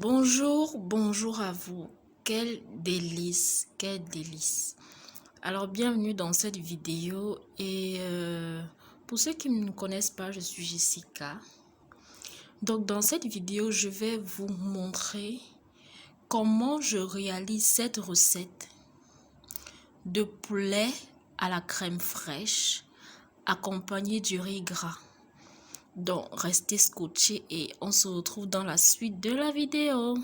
Bonjour, bonjour à vous. Quel délice, quel délice. Alors, bienvenue dans cette vidéo pour ceux qui ne me connaissent pas, je suis Jessica. Donc, dans cette vidéo, je vais vous montrer comment je réalise cette recette de poulet à la crème fraîche accompagnée du riz gras. Donc, restez scotchés et on se retrouve dans la suite de la vidéo.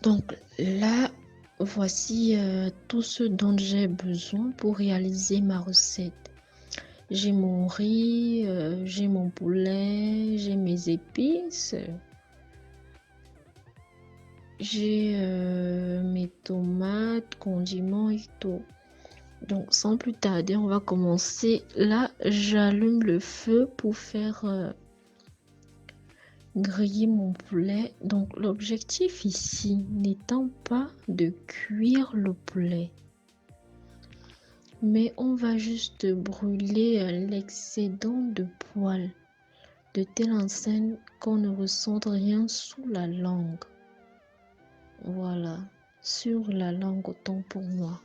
Donc là, voici tout ce dont j'ai besoin pour réaliser ma recette. J'ai mon riz, j'ai mon poulet, j'ai mes épices, j'ai mes tomates, condiments et tout. Donc sans plus tarder, on va commencer. Là, j'allume le feu pour faire griller mon poulet. Donc l'objectif ici n'étant pas de cuire le poulet, mais on va juste brûler l'excédent de poils de telle enseigne qu'on ne ressente rien sous la langue. Voilà, sur la langue autant pour moi.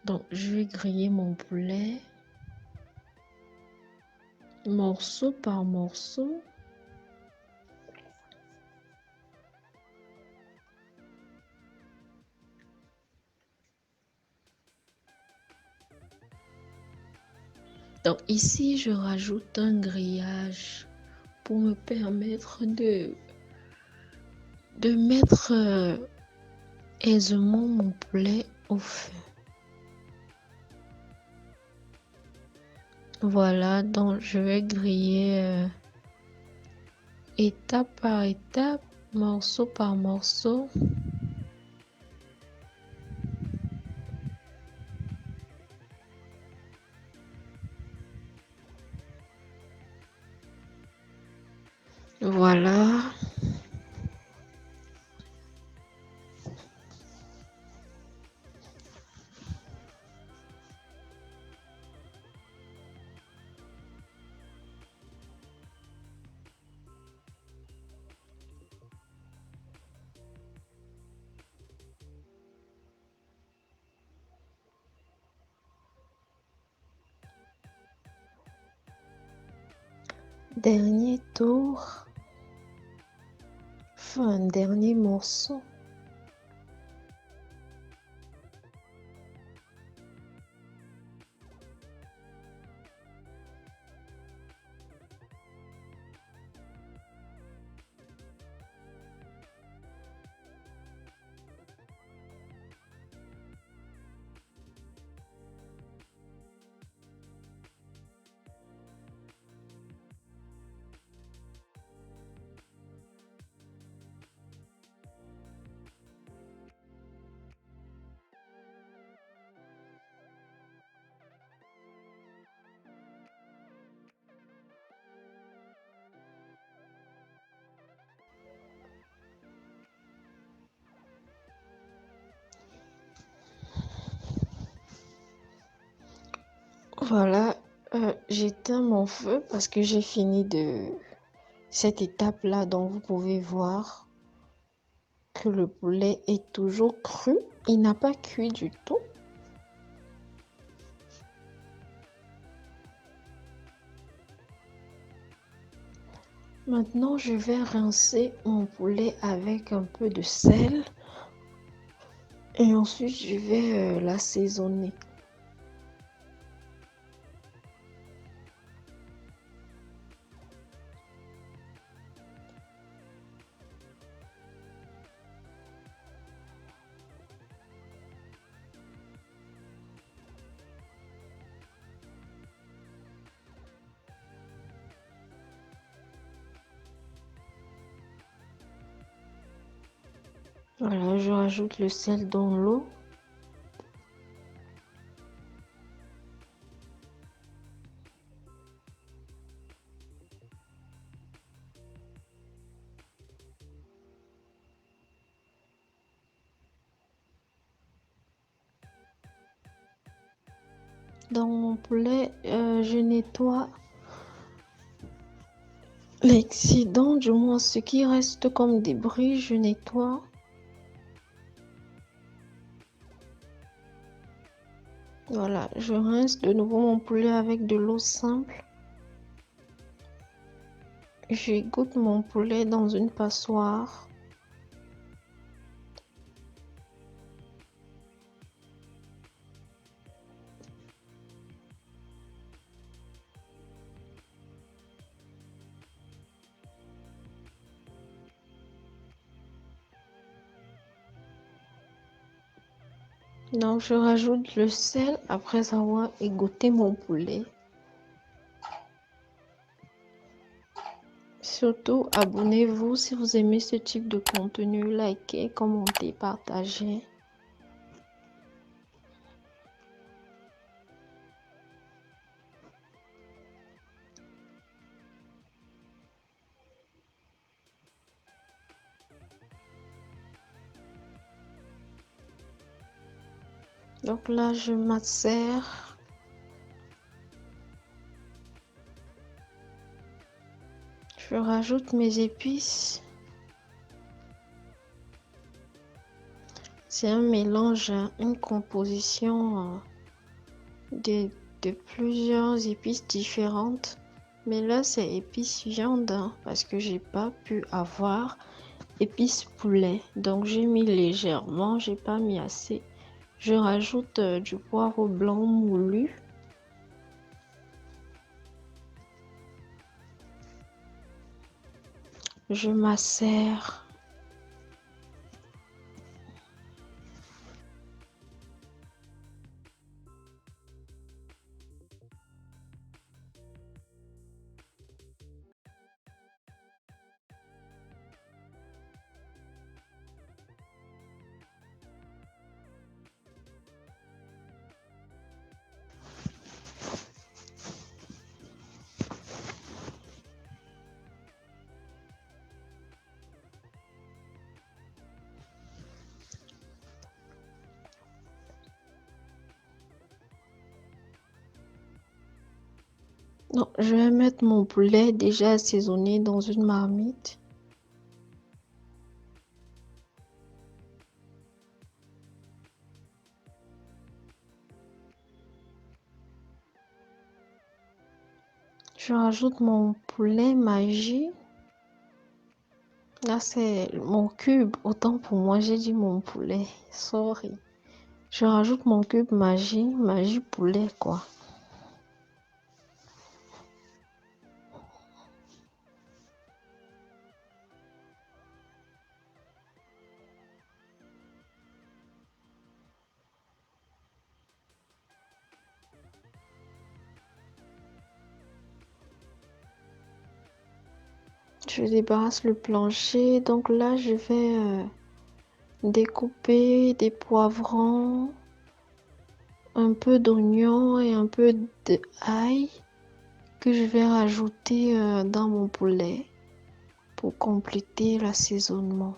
Donc je vais griller mon poulet morceau par morceau. Donc ici, je rajoute un grillage pour me permettre de mettre aisément mon poulet au feu. Voilà, donc je vais griller étape par étape, morceau par morceau. Voilà. Dernier tour. Enfin, dernier morceau. Voilà, j'éteins mon feu parce que j'ai fini de cette étape-là, donc vous pouvez voir que le poulet est toujours cru. Il n'a pas cuit du tout. Maintenant, je vais rincer mon poulet avec un peu de sel et ensuite je vais l'assaisonner. Voilà, je rajoute le sel dans l'eau. Dans mon poulet, je nettoie l'excédent, du moins ce qui reste comme débris, je nettoie. Voilà, je rince de nouveau mon poulet avec de l'eau simple. J'égoutte mon poulet dans une passoire. Donc, je rajoute le sel après avoir égoutté mon poulet. Surtout, abonnez-vous si vous aimez ce type de contenu. Likez, commentez, partagez. Donc là, je macère. Je rajoute mes épices. C'est un mélange, une composition de plusieurs épices différentes. Mais là, c'est épices viande parce que j'ai pas pu avoir épices poulet. Donc, j'ai mis légèrement, j'ai pas mis assez. Je rajoute du poivre blanc moulu. Je macère. Donc, je vais mettre mon poulet déjà assaisonné dans une marmite. Je rajoute mon poulet Maggi. Là, c'est mon cube. Autant pour moi, j'ai dit mon poulet. Sorry. Je rajoute mon cube Maggi. Maggi poulet, quoi. Je débarrasse le plancher. Donc là, je vais découper des poivrons, un peu d'oignon et un peu d'ail que je vais rajouter dans mon poulet pour compléter l'assaisonnement.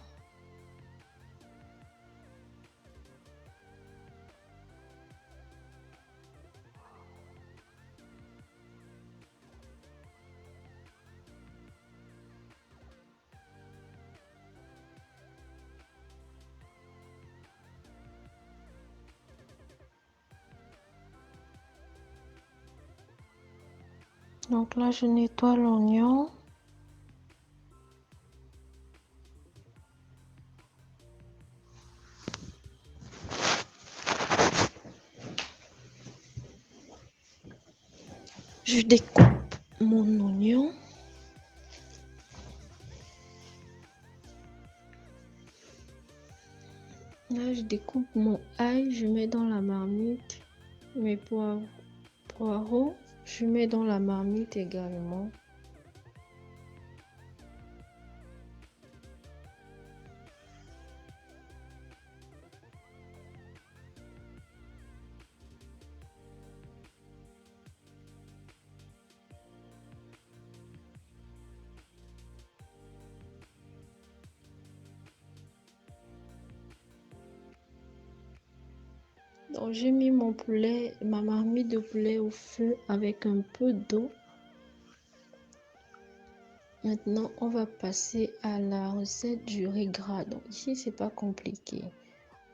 Donc là, je nettoie l'oignon. Je découpe mon oignon. Là, je découpe mon ail, je mets dans la marmite. Mes poireaux, je mets dans la marmite également. Donc j'ai mis mon poulet, ma marmite de poulet au feu avec un peu d'eau. Maintenant, on va passer à la recette du riz gras. Donc ici, c'est pas compliqué.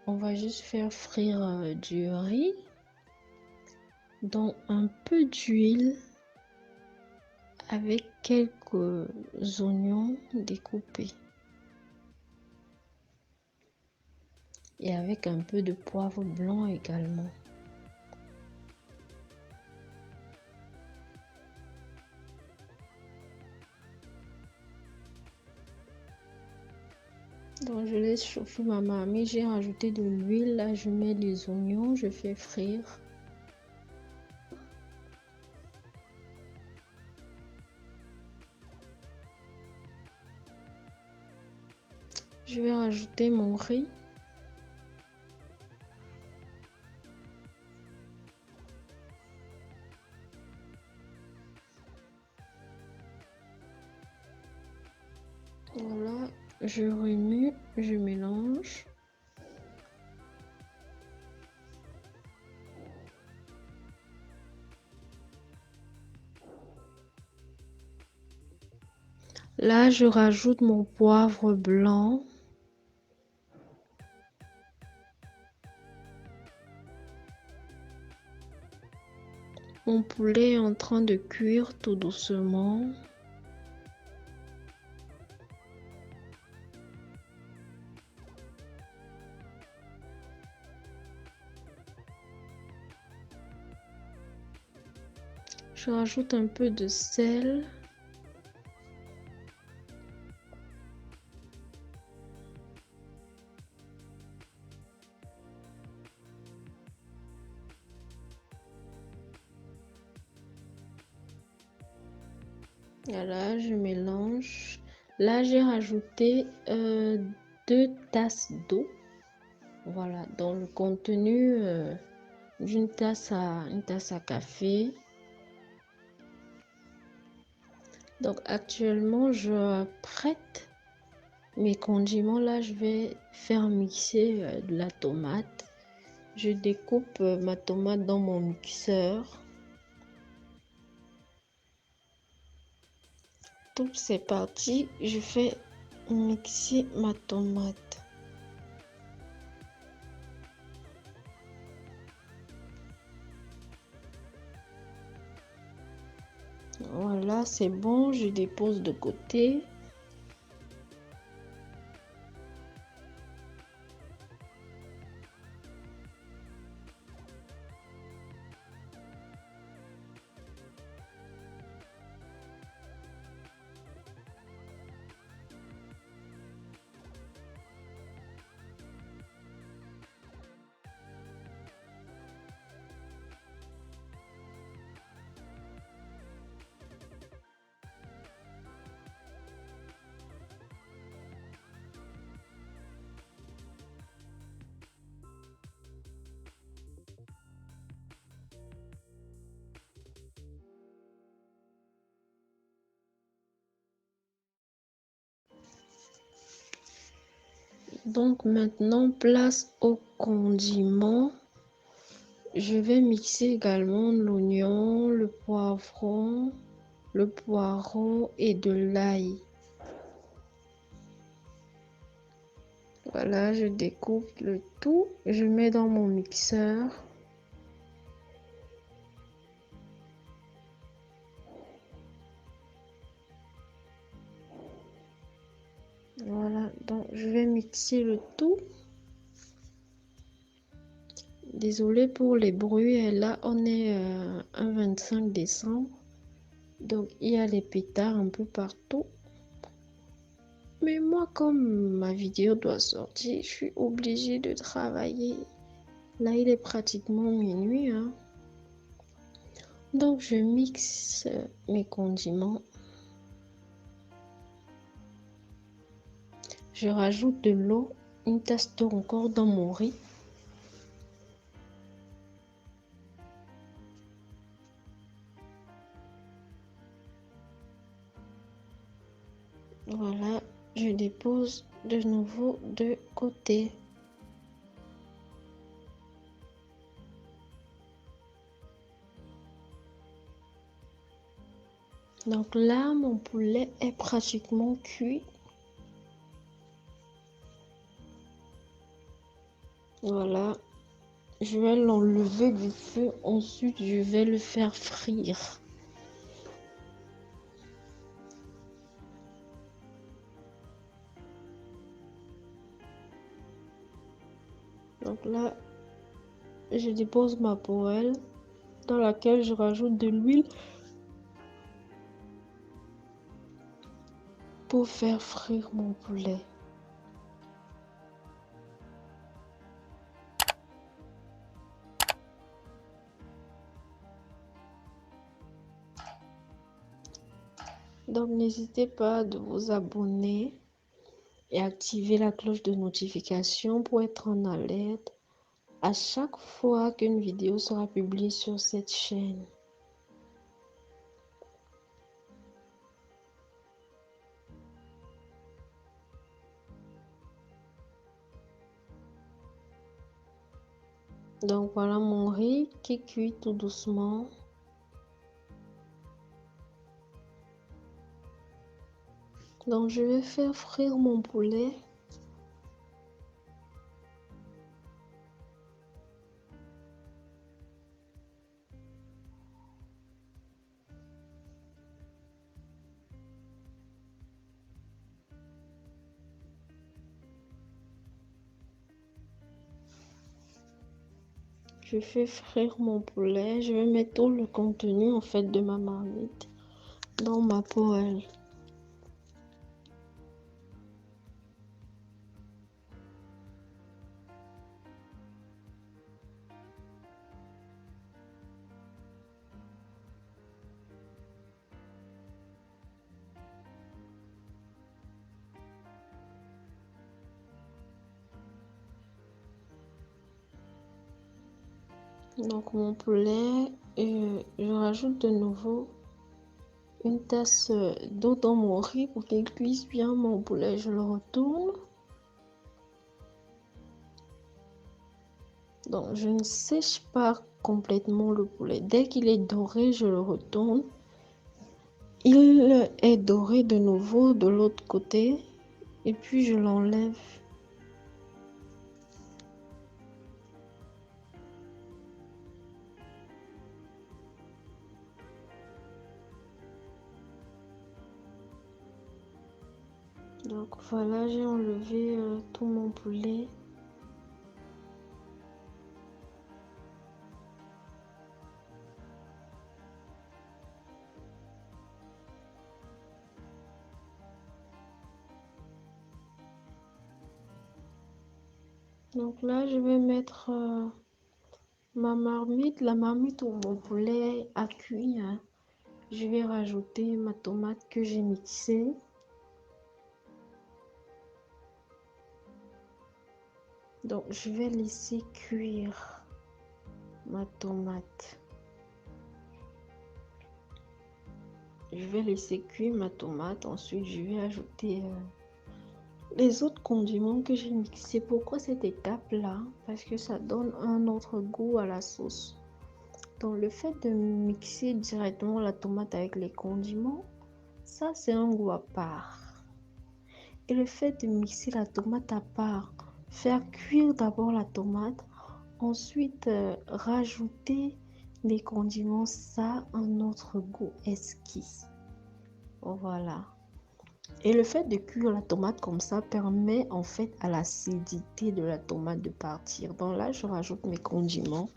On va juste faire frire du riz dans un peu d'huile avec quelques oignons découpés et avec un peu de poivre blanc également. Donc je laisse chauffer ma marmite, j'ai rajouté de l'huile, là je mets les oignons, je fais frire. Je vais rajouter mon riz. Voilà, je remue, je mélange. Là, je rajoute mon poivre blanc. Mon poulet est en train de cuire tout doucement. Je rajoute un peu de sel. Voilà, je mélange. Là, j'ai rajouté 2 tasses d'eau. Voilà, dans le contenu d'une tasse une tasse à café. Donc actuellement, je prête mes condiments. Là, je vais faire mixer de la tomate. Je découpe ma tomate dans mon mixeur. Donc c'est parti, je fais mixer ma tomate. Voilà, c'est bon, je dépose de côté. Donc maintenant, place au condiment. Je vais mixer également l'oignon, le poivron, le poireau et de l'ail. Voilà, je découpe le tout, je mets dans mon mixeur. Voilà, donc je vais mixer le tout. Désolée pour les bruits, et là on est un 25 décembre, donc il y a les pétards un peu partout. Mais moi, comme ma vidéo doit sortir, je suis obligée de travailler. Là, il est pratiquement minuit, hein. Donc je mixe mes condiments. Je rajoute de l'eau, une tasse d'eau encore dans mon riz. Voilà, je dépose de nouveau de côté. Donc là, mon poulet est pratiquement cuit. Voilà. Je vais l'enlever du feu. Ensuite, je vais le faire frire. Donc là, je dépose ma poêle dans laquelle je rajoute de l'huile pour faire frire mon poulet. Donc n'hésitez pas de vous abonner et activer la cloche de notification pour être en alerte à chaque fois qu'une vidéo sera publiée sur cette chaîne. Donc voilà mon riz qui cuit tout doucement. Donc je vais faire frire mon poulet. Je fais frire mon poulet. Je vais mettre tout le contenu en fait de ma marmite dans ma poêle. Donc mon poulet, je rajoute de nouveau une tasse d'eau dans mon riz pour qu'il cuise bien mon poulet. Je le retourne. Donc je ne sèche pas complètement le poulet. Dès qu'il est doré, je le retourne. Il est doré de nouveau de l'autre côté et puis je l'enlève. Donc voilà, j'ai enlevé tout mon poulet. Donc là, je vais mettre ma marmite, la marmite où mon poulet a cuit. Hein. Je vais rajouter ma tomate que j'ai mixée. Donc je vais laisser cuire ma tomate. Je vais laisser cuire ma tomate. Ensuite, je vais ajouter les autres condiments que j'ai mixés. Pourquoi cette étape-là? Parce que ça donne un autre goût à la sauce. Donc le fait de mixer directement la tomate avec les condiments, ça c'est un goût à part. Et le fait de mixer la tomate à part, faire cuire d'abord la tomate, ensuite rajouter les condiments, ça a un autre goût exquis. Voilà. Et le fait de cuire la tomate comme ça permet en fait à l'acidité de la tomate de partir. Donc là, je rajoute mes condiments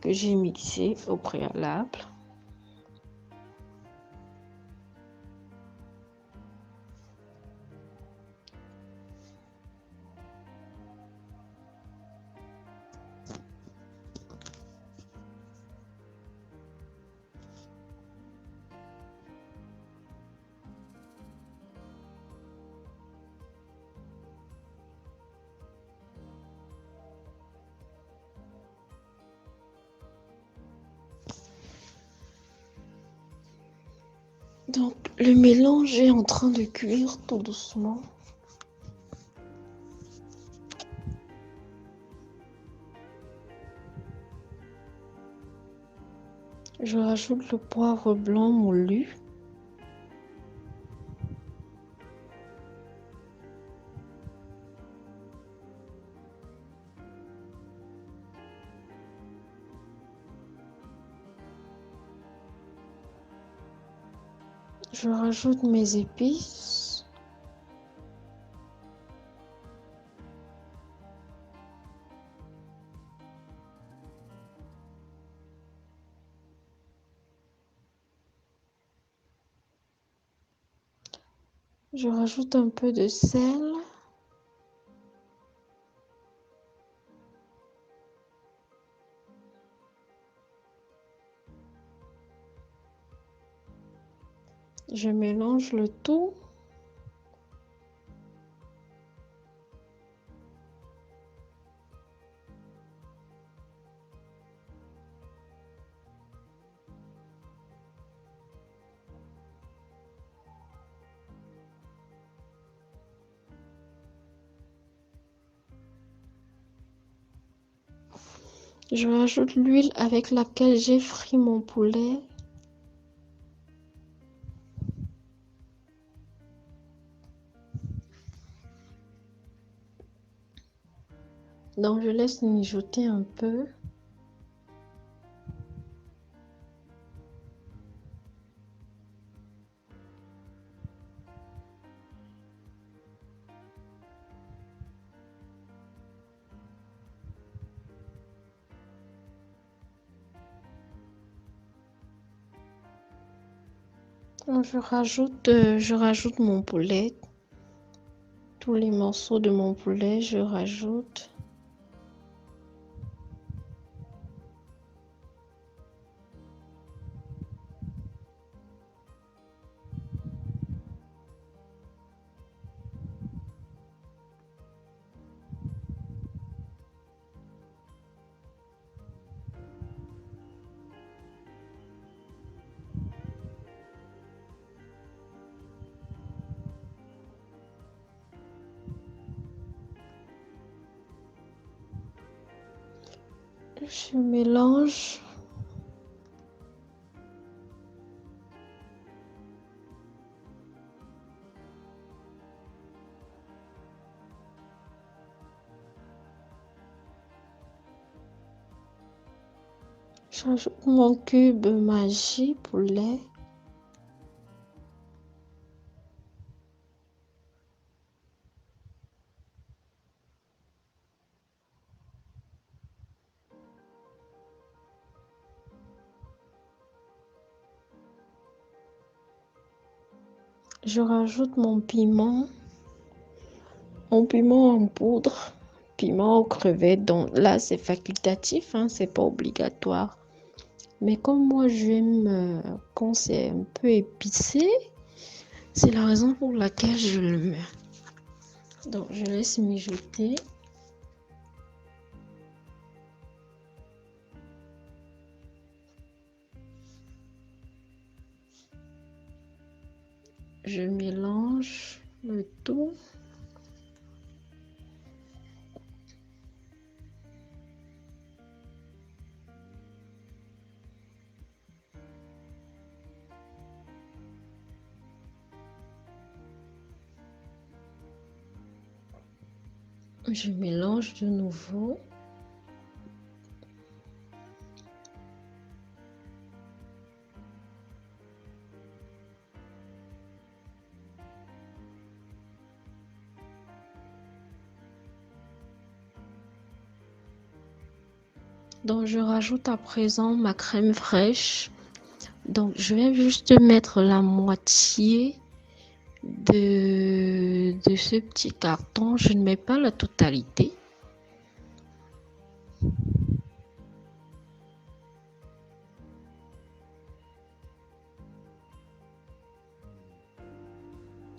que j'ai mixés au préalable. Donc le mélange est en train de cuire tout doucement. Je rajoute le poivre blanc moulu. Je rajoute mes épices. Je rajoute un peu de sel. Je mélange le tout. Je rajoute l'huile avec laquelle j'ai frit mon poulet. Donc je laisse mijoter un peu. Donc, je rajoute mon poulet. Tous les morceaux de mon poulet, je rajoute. Je mélange. J'ajoute mon cube Maggi poulet. Je rajoute mon piment en poudre, piment aux crevettes. Donc là, c'est facultatif, hein, c'est pas obligatoire. Mais comme moi, j'aime quand c'est un peu épicé, c'est la raison pour laquelle je le mets. Donc, je laisse mijoter. Je mélange le tout. Je mélange de nouveau. Donc, je rajoute à présent ma crème fraîche. Donc, je vais juste mettre la moitié de ce petit carton. Je ne mets pas la totalité.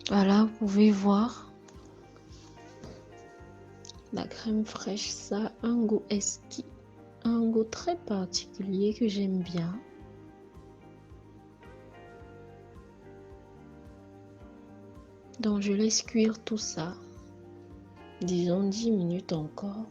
Voilà, vous pouvez voir. La crème fraîche, ça a un goût exquis, un goût très particulier que j'aime bien. Donc, je laisse cuire tout ça. Disons 10 minutes encore.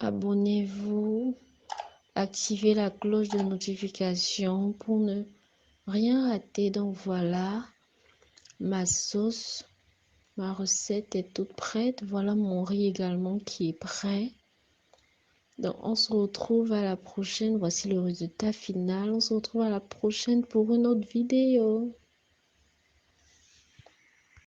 abonnez-vous, activez la cloche de notification pour ne rien rater. Donc voilà, ma sauce, ma recette est toute prête. Voilà mon riz également qui est prêt. Donc on se retrouve à la prochaine. Voici le résultat final. On se retrouve à la prochaine pour une autre vidéo.